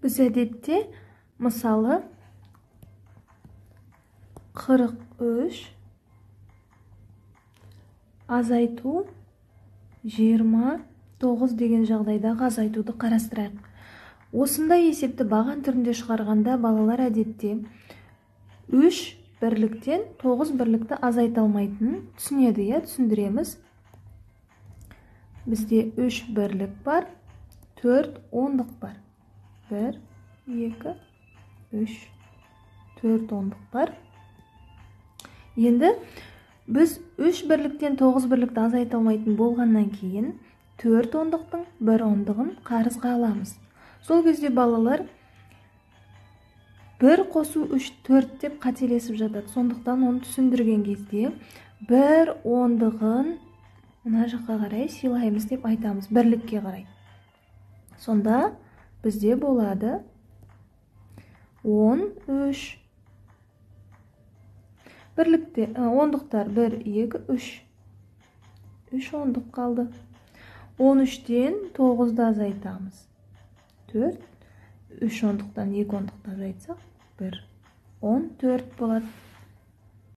Біз әдетте, мысалы, 43 азайту 29 деген жағдайдағы азайтуды қарастырайық. Осындай есепті баған түрінде шығарғанда балалар әдетте 3 бірліктен 9 бірлікті азайта алмайтынын түсінеді, түсіндіреміз. Бізде 3 бірлік бар, 4 ондық бар. 1, 2, 3, 4 ондық бар. Енді біз 3 бірліктен 9 бірлікті азайта алмайтын болғаннан кейін 4 ондықтың 1 ондығын қарызға аламыз. Сол кезде балалар 1 қосу 3, 4 деп қателесіп жатады. Сондықтан оны түсіндірген кезде 1 ондығын мына жаққа қарай сыйлаймыз деп айтамыз, бірлікке қарай. Сонда бізде болады 13. Бірлікте ондықтар 1, 2, 3. 3 ондық қалды. 13-тен 9-ды азайтамыз. 4. 3 ондықтан 2 ондықты азайтсақ 1. 14 болады.